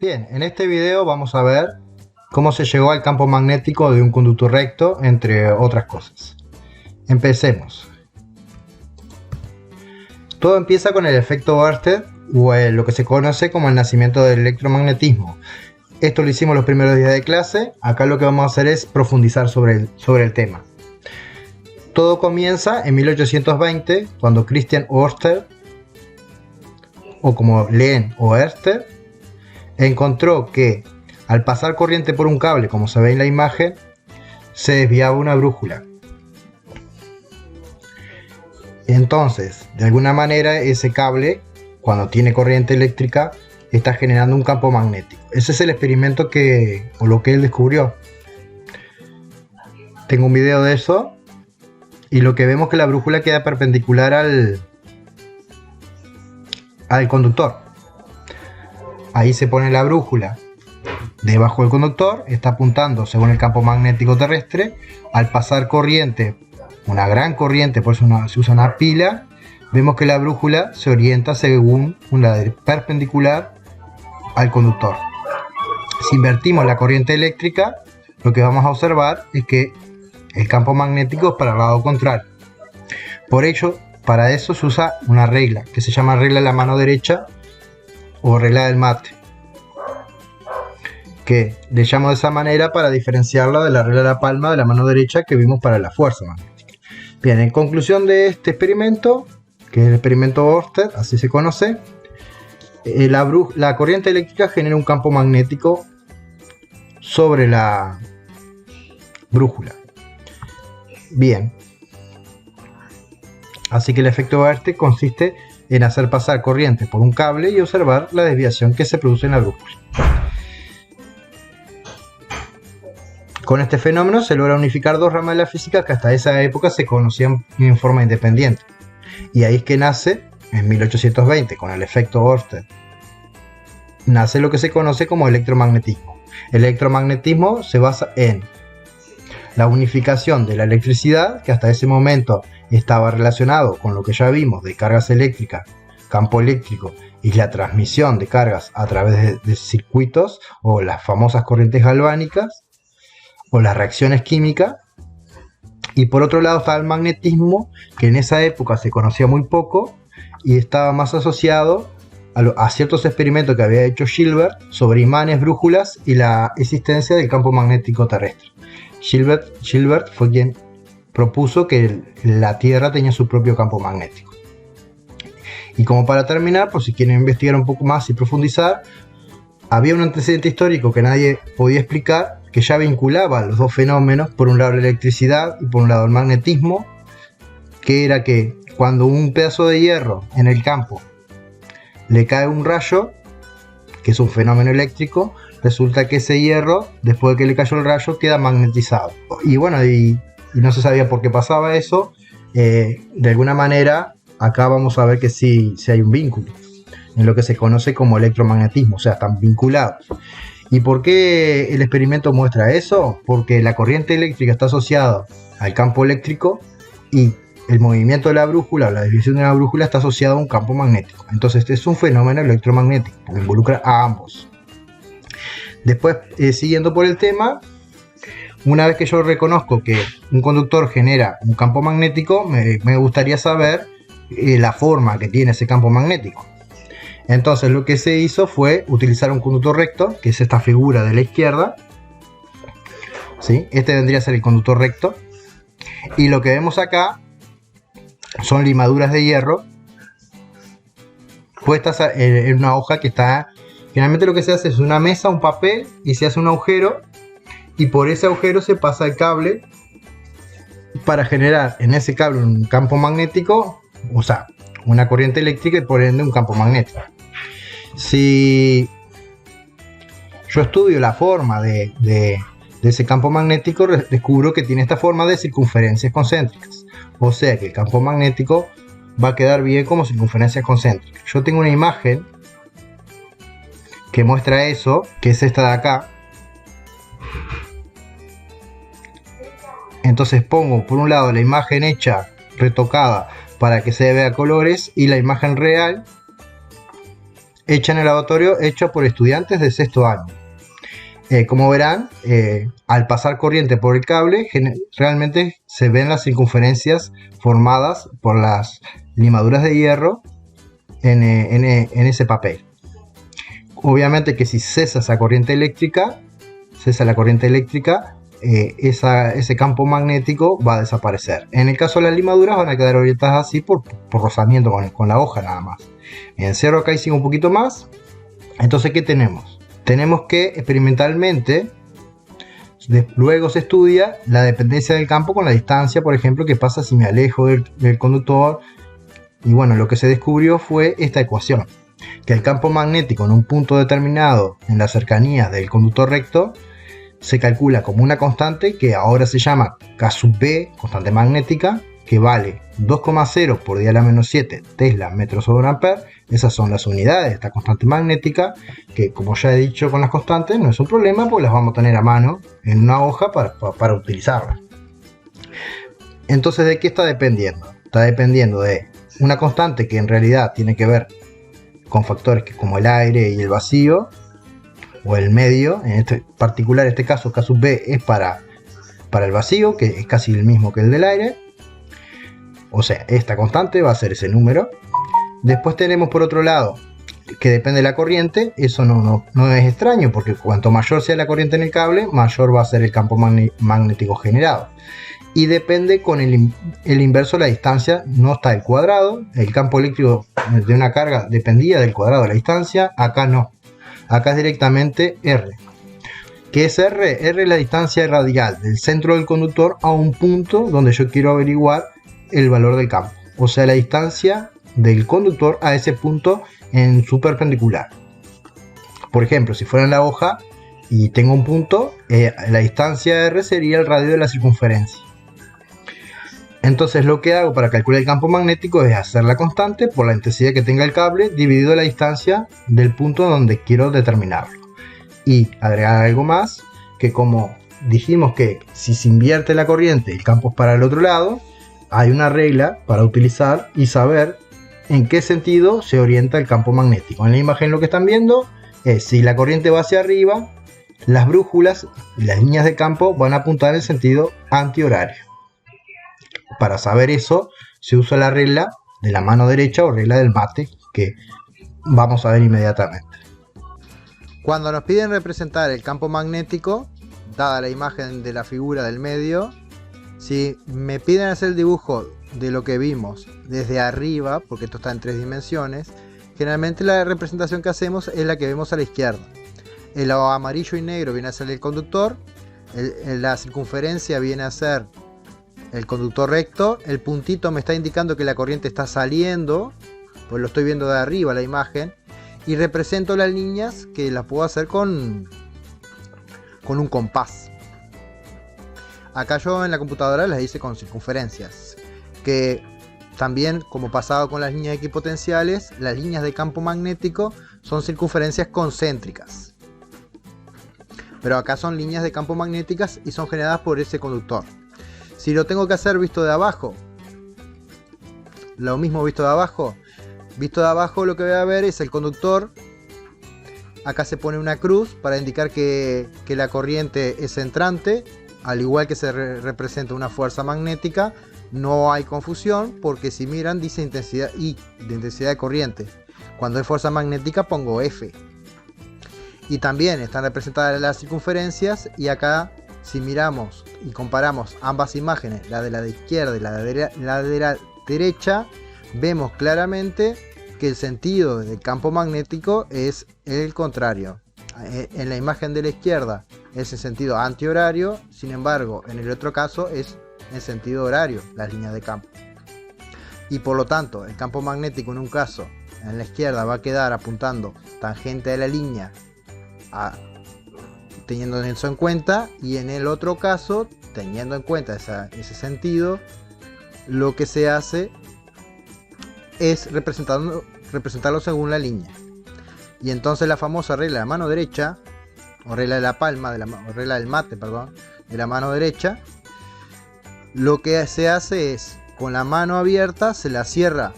Bien, en este video vamos a ver cómo se llegó al campo magnético de un conductor recto, entre otras cosas. Empecemos. Todo empieza con el efecto Ørsted, o lo que se conoce como el nacimiento del electromagnetismo. Esto lo hicimos los primeros días de clase. Acá lo que vamos a hacer es profundizar sobre el tema. Todo comienza en 1820, cuando Christian Ørsted, o como leen Ørsted, encontró que al pasar corriente por un cable, como se ve en la imagen, se desviaba una brújula. Entonces, de alguna manera, ese cable, cuando tiene corriente eléctrica, está generando un campo magnético. Ese es el experimento o lo que él descubrió. Tengo un video de eso, y lo que vemos es que la brújula queda perpendicular al conductor. Ahí se pone la brújula debajo del conductor, está apuntando según el campo magnético terrestre. Al pasar corriente, una gran corriente, por eso se usa una pila, vemos que la brújula se orienta según una perpendicular al conductor. Si invertimos la corriente eléctrica, lo que vamos a observar es que el campo magnético es para el lado contrario. Por ello, para eso se usa una regla que se llama regla de la mano derecha o regla del mate, que le llamo de esa manera para diferenciarla de la regla de la palma de la mano derecha que vimos para la fuerza magnética. Bien, en conclusión de este experimento, que es el experimento Ørsted, así se conoce, la corriente eléctrica genera un campo magnético sobre la brújula. Bien, así que el efecto Ørsted consiste en hacer pasar corriente por un cable y observar la desviación que se produce en la brújula. Con este fenómeno se logra unificar dos ramas de la física que hasta esa época se conocían en forma independiente. Y ahí es que nace, en 1820, con el efecto Ørsted, nace lo que se conoce como electromagnetismo. El electromagnetismo se basa en la unificación de la electricidad, que hasta ese momento estaba relacionado con lo que ya vimos de cargas eléctricas, campo eléctrico y la transmisión de cargas a través de circuitos o las famosas corrientes galvánicas o las reacciones químicas. Y por otro lado está el magnetismo, que en esa época se conocía muy poco y estaba más asociado a ciertos experimentos que había hecho Gilbert sobre imanes, brújulas y la existencia del campo magnético terrestre. Gilbert fue quien propuso que la Tierra tenía su propio campo magnético. Y como para terminar, por si quieren investigar un poco más y profundizar, había un antecedente histórico que nadie podía explicar, que ya vinculaba los dos fenómenos, por un lado la electricidad y por un lado el magnetismo, que era que cuando un pedazo de hierro en el campo le cae un rayo, que es un fenómeno eléctrico, resulta que ese hierro, después de que le cayó el rayo, queda magnetizado. Y bueno, y no se sabía por qué pasaba eso. De alguna manera, acá vamos a ver que sí hay un vínculo en lo que se conoce como electromagnetismo, o sea, están vinculados. ¿Y por qué el experimento muestra eso? Porque la corriente eléctrica está asociada al campo eléctrico y el movimiento de la brújula, la desviación de la brújula, está asociado a un campo magnético. Entonces, este es un fenómeno electromagnético, porque involucra a ambos. Después, siguiendo por el tema, una vez que yo reconozco que un conductor genera un campo magnético, me gustaría saber la forma que tiene ese campo magnético. Entonces lo que se hizo fue utilizar un conductor recto, que es esta figura de la izquierda, ¿sí? Este vendría a ser el conductor recto. Y lo que vemos acá son limaduras de hierro puestas en una hoja que está... Generalmente lo que se hace es una mesa, un papel, y se hace un agujero, y por ese agujero se pasa el cable para generar en ese cable un campo magnético, o sea, una corriente eléctrica y por ende un campo magnético. Si yo estudio la forma de ese campo magnético, descubro que tiene esta forma de circunferencias concéntricas. O sea que el campo magnético va a quedar bien como circunferencias concéntricas. Yo tengo una imagen que muestra eso, que es esta de acá. Entonces pongo por un lado la imagen hecha, retocada, para que se vea colores, y la imagen real hecha en el laboratorio, hecha por estudiantes de sexto año. Como verán, al pasar corriente por el cable, realmente se ven las circunferencias formadas por las limaduras de hierro en ese papel. Obviamente que si cesa la corriente eléctrica, ese campo magnético va a desaparecer. En el caso de las limaduras van a quedar orientadas así por rozamiento con la hoja nada más. En cerro acá hicimos un poquito más. Entonces, ¿qué tenemos? Tenemos que experimentalmente, luego se estudia la dependencia del campo con la distancia, por ejemplo, qué pasa si me alejo del conductor. Y bueno, lo que se descubrió fue esta ecuación, que el campo magnético en un punto determinado en las cercanías del conductor recto se calcula como una constante que ahora se llama K sub B, constante magnética, que vale 2,0 por 10 a la menos 7 Tesla metros sobre ampere. Esas son las unidades de esta constante magnética, que como ya he dicho con las constantes no es un problema, porque las vamos a tener a mano en una hoja para utilizarlas. Entonces, ¿de qué está dependiendo? Está dependiendo de una constante que en realidad tiene que ver con factores como el aire y el vacío, o el medio. En este particular, este caso, K sub B es para el vacío, que es casi el mismo que el del aire. O sea, esta constante va a ser ese número. Después tenemos por otro lado que depende de la corriente. Eso no es extraño, porque cuanto mayor sea la corriente en el cable, mayor va a ser el campo magnético generado. Y depende con el inverso de la distancia. No está el cuadrado. El campo eléctrico de una carga dependía del cuadrado de la distancia. Acá no. Acá es directamente R. ¿Qué es R? R es la distancia radial del centro del conductor a un punto donde yo quiero averiguar el valor del campo. O sea, la distancia del conductor a ese punto en su perpendicular. Por ejemplo, si fuera en la hoja y tengo un punto, la distancia R sería el radio de la circunferencia. Entonces, lo que hago para calcular el campo magnético es hacer la constante por la intensidad que tenga el cable dividido la distancia del punto donde quiero determinarlo. Y agregar algo más, que como dijimos que si se invierte la corriente el campo es para el otro lado, hay una regla para utilizar y saber en qué sentido se orienta el campo magnético. En la imagen lo que están viendo es si la corriente va hacia arriba, las brújulas y las líneas de campo van a apuntar en sentido antihorario. Para saber eso se usa la regla de la mano derecha o regla del mate, que vamos a ver inmediatamente. Cuando nos piden representar el campo magnético, dada la imagen de la figura del medio, si me piden hacer el dibujo de lo que vimos desde arriba, porque esto está en 3 dimensiones, generalmente la representación que hacemos es la que vemos a la izquierda. El amarillo y negro viene a ser el conductor, la circunferencia viene a ser el conductor recto, el puntito me está indicando que la corriente está saliendo, pues lo estoy viendo de arriba la imagen, y represento las líneas que las puedo hacer con un compás. Acá yo en la computadora las hice con circunferencias, que también, como pasaba con las líneas equipotenciales, las líneas de campo magnético son circunferencias concéntricas. Pero acá son líneas de campo magnéticas y son generadas por ese conductor. Si lo tengo que hacer visto de abajo, lo mismo visto de abajo. Visto de abajo lo que voy a ver es el conductor. Acá se pone una cruz para indicar que la corriente es entrante. Al igual que se representa una fuerza magnética, no hay confusión, porque si miran dice intensidad I, de intensidad de corriente. Cuando es fuerza magnética pongo F. Y también están representadas las circunferencias, y acá si miramos y comparamos ambas imágenes, la de la izquierda y la de la derecha, vemos claramente que el sentido del campo magnético es el contrario. En la imagen de la izquierda es en sentido antihorario, sin embargo en el otro caso es en sentido horario las líneas de campo. Y por lo tanto el campo magnético en un caso en la izquierda va a quedar apuntando tangente a la línea, teniendo eso en cuenta, y en el otro caso, teniendo en cuenta ese sentido, lo que se hace es representarlo según la línea. Y entonces la famosa regla de la mano derecha, o regla de la palma, o regla del mate, perdón, de la mano derecha, lo que se hace es, con la mano abierta, se la cierra,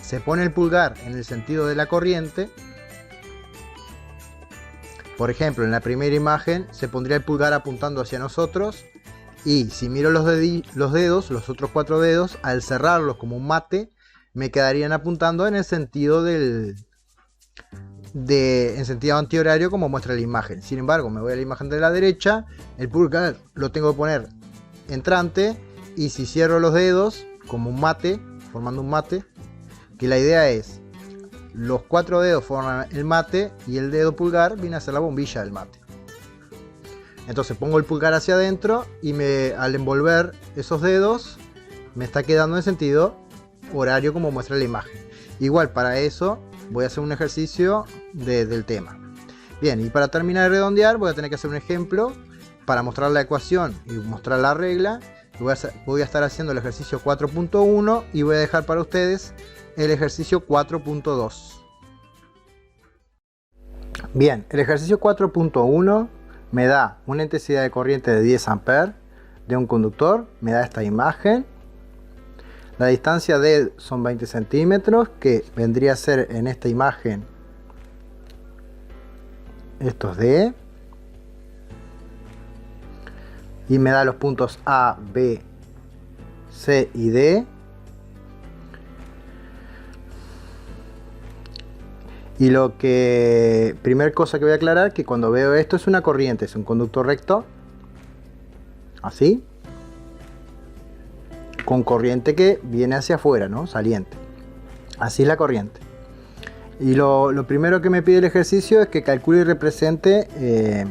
se pone el pulgar en el sentido de la corriente, Por ejemplo, en la primera imagen se pondría el pulgar apuntando hacia nosotros, y si miro los dedos, los otros 4 dedos, al cerrarlos como un mate, me quedarían apuntando en el sentido en sentido antihorario, como muestra la imagen. Sin embargo, me voy a la imagen de la derecha, el pulgar lo tengo que poner entrante, y si cierro los dedos como un mate, formando un mate, que la idea es, los 4 dedos forman el mate y el dedo pulgar viene a ser la bombilla del mate. Entonces pongo el pulgar hacia adentro y al envolver esos dedos me está quedando en sentido horario como muestra la imagen. Igual, para eso voy a hacer un ejercicio del tema. Bien, y para terminar de redondear voy a tener que hacer un ejemplo para mostrar la ecuación y mostrar la regla. Voy a estar haciendo el ejercicio 4.1 y voy a dejar para ustedes el ejercicio 4.2. Bien, el ejercicio 4.1 me da una intensidad de corriente de 10 amperes de un conductor, me da esta imagen. La distancia de él son 20 centímetros, que vendría a ser en esta imagen estos D. Y me da los puntos A, B, C y D. Y primer cosa que voy a aclarar, que cuando veo esto es una corriente, es un conductor recto, así, con corriente que viene hacia afuera, ¿no? Saliente. Así es la corriente. Y lo primero que me pide el ejercicio es que calcule y represente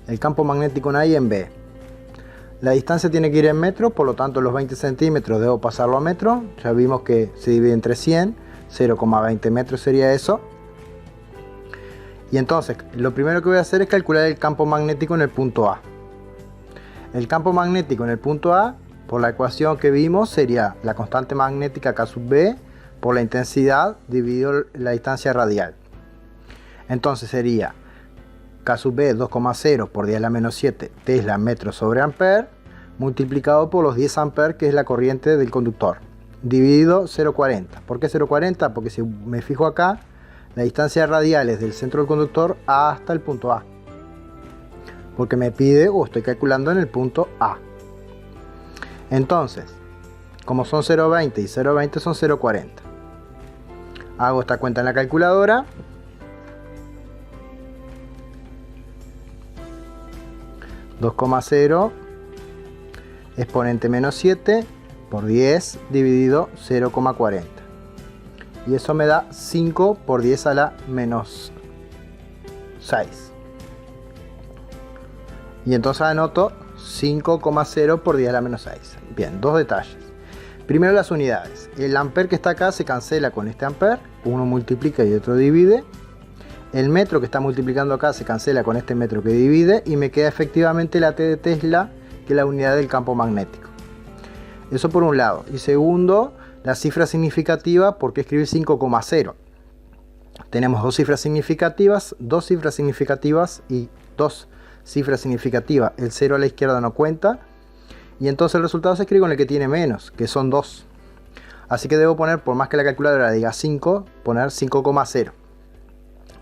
el campo magnético en A y en B. La distancia tiene que ir en metros, por lo tanto los 20 centímetros debo pasarlo a metros. Ya vimos que se divide entre 100, 0,20 metros sería eso. Y entonces lo primero que voy a hacer es calcular el campo magnético en el punto A. El campo magnético en el punto A, por la ecuación que vimos, sería la constante magnética K sub B por la intensidad dividido la distancia radial. Entonces sería K sub B 2,0 por 10 a la menos 7 Tesla metro sobre amper, multiplicado por los 10 amperes, que es la corriente del conductor, dividido 0,40. ¿Por qué 0,40? Porque si me fijo acá, la distancia radial es del centro del conductor hasta el punto A, porque me pide, o estoy calculando en el punto A. Entonces, como son 0,20 y 0,20 son 0,40, hago esta cuenta en la calculadora. 2,0 exponente menos 7 por 10 dividido 0,40, y eso me da 5 por 10 a la menos 6, y entonces anoto 5,0 por 10 a la menos 6. Bien, dos detalles. Primero, las unidades. El amper que está acá se cancela con este amper, uno multiplica y otro divide. El metro que está multiplicando acá se cancela con este metro que divide, y me queda efectivamente la T de Tesla, que es la unidad del campo magnético. Eso por un lado. Y segundo, la cifra significativa. ¿Por qué escribir 5,0? Tenemos dos cifras significativas y dos cifras significativas. El 0 a la izquierda no cuenta, y entonces el resultado se escribe con el que tiene menos, que son 2. Así que debo poner, por más que la calculadora diga 5, poner 5,0.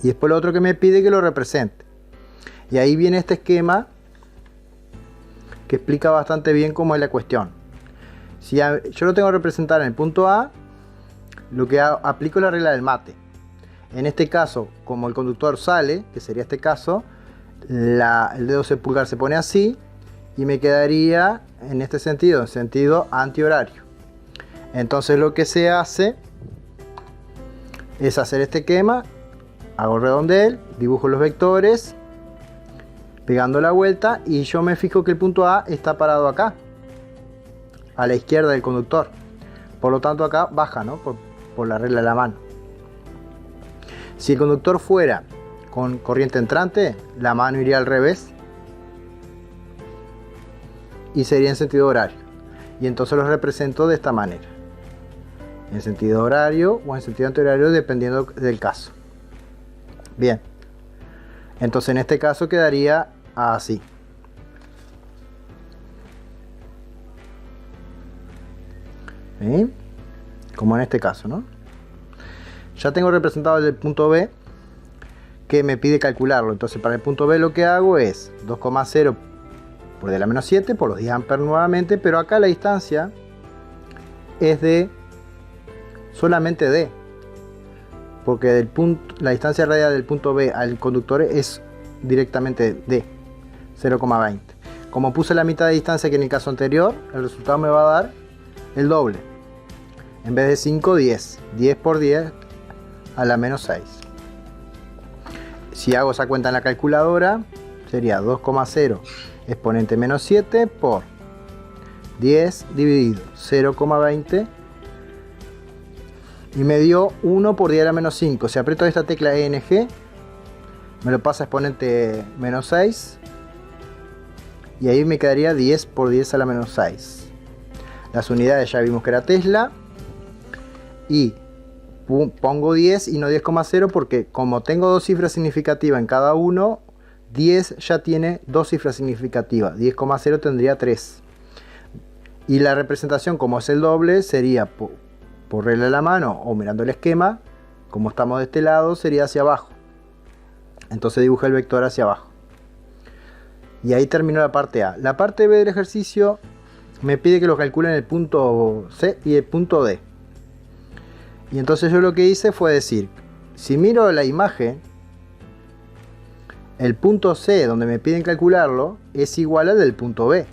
Y después lo otro que me pide que lo represente. Y ahí viene este esquema que explica bastante bien cómo es la cuestión. Si yo lo tengo que representar en el punto A, lo que aplico la regla del mate. En este caso, como el conductor sale, que sería este caso, el dedo pulgar se pone así, y me quedaría en este sentido, en sentido antihorario. Entonces lo que se hace es hacer este esquema. Hago el redondel, dibujo los vectores, pegando la vuelta, y yo me fijo que el punto A está parado acá, a la izquierda del conductor. Por lo tanto acá baja, ¿no? Por la regla de la mano. Si el conductor fuera con corriente entrante, la mano iría al revés y sería en sentido horario. Y entonces lo represento de esta manera, en sentido horario o en sentido antihorario, dependiendo del caso. Bien, entonces en este caso quedaría así. ¿Sí? Como en este caso, ¿no? Ya tengo representado el punto B, que me pide calcularlo. Entonces para el punto B lo que hago es 2,0 por 10 a la menos 7 por los 10 amperes nuevamente, pero acá la distancia es de solamente D, porque la distancia radial del punto B al conductor es directamente D, 0,20. Como puse la mitad de distancia que en el caso anterior, el resultado me va a dar el doble. En vez de 5, 10. 10 por 10 a la menos 6. Si hago esa cuenta en la calculadora, sería 2,0 exponente menos 7 por 10 dividido 0,20 y me dio 1 por 10 a la menos 5. Si aprieto esta tecla ENG, me lo pasa a exponente menos 6 y ahí me quedaría 10 por 10 a la menos 6. Las unidades ya vimos que era Tesla y pongo 10 y no 10,0 porque como tengo dos cifras significativas en cada uno, 10 ya tiene dos cifras significativas, 10,0 tendría 3. Y la representación, como es el doble, sería por regla de la mano o mirando el esquema, como estamos de este lado, sería hacia abajo. Entonces dibujé el vector hacia abajo. Y ahí terminó la parte A. La parte B del ejercicio me pide que lo calcule en el punto C y el punto D. Y entonces yo lo que hice fue decir, si miro la imagen, el punto C donde me piden calcularlo es igual al del punto B,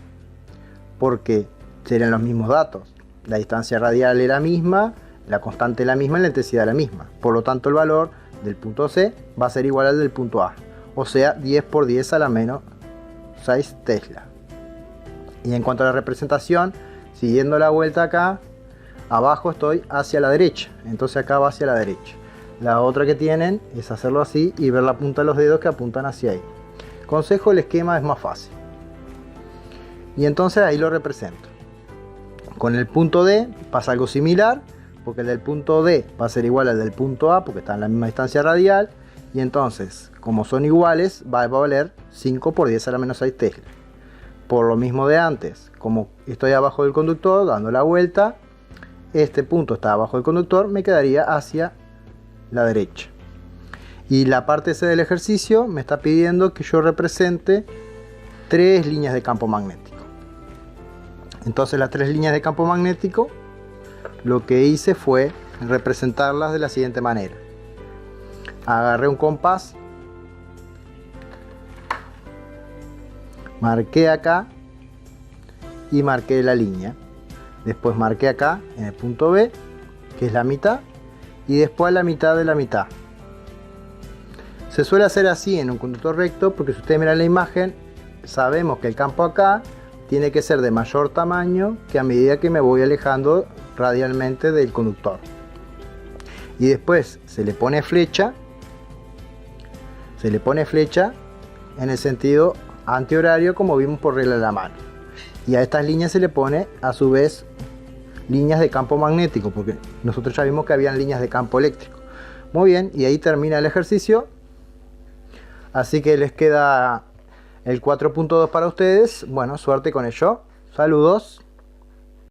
porque serían los mismos datos. La distancia radial es la misma, la constante es la misma y la intensidad es la misma. Por lo tanto el valor del punto C va a ser igual al del punto A. O sea, 10 por 10 a la menos 6 Tesla. Y en cuanto a la representación, siguiendo la vuelta acá, abajo estoy hacia la derecha, entonces acá va hacia la derecha. La otra que tienen es hacerlo así y ver la punta de los dedos que apuntan hacia ahí. Consejo, el esquema es más fácil. Y entonces ahí lo represento. Con el punto D pasa algo similar, porque el del punto D va a ser igual al del punto A, porque está en la misma distancia radial. Y entonces, como son iguales, va a valer 5 por 10 a la menos 6 Tesla. Por lo mismo de antes, como estoy abajo del conductor, dando la vuelta, este punto está abajo del conductor, me quedaría hacia la derecha. Y la parte C del ejercicio me está pidiendo que yo represente 3 líneas de campo magnético. Entonces las 3 líneas de campo magnético, lo que hice fue representarlas de la siguiente manera. Agarré un compás, marqué acá y marqué la línea. Después marqué acá en el punto B, que es la mitad, y después la mitad de la mitad. Se suele hacer así en un conductor recto porque si ustedes miran la imagen, sabemos que el campo acá tiene que ser de mayor tamaño que a medida que me voy alejando radialmente del conductor. Y después se le pone flecha en el sentido antihorario, como vimos por regla de la mano. Y a estas líneas se le pone a su vez líneas de campo magnético, porque nosotros ya vimos que habían líneas de campo eléctrico. Muy bien, y ahí termina el ejercicio. Así que les queda el 4.2 para ustedes. Bueno, suerte con ello. Saludos.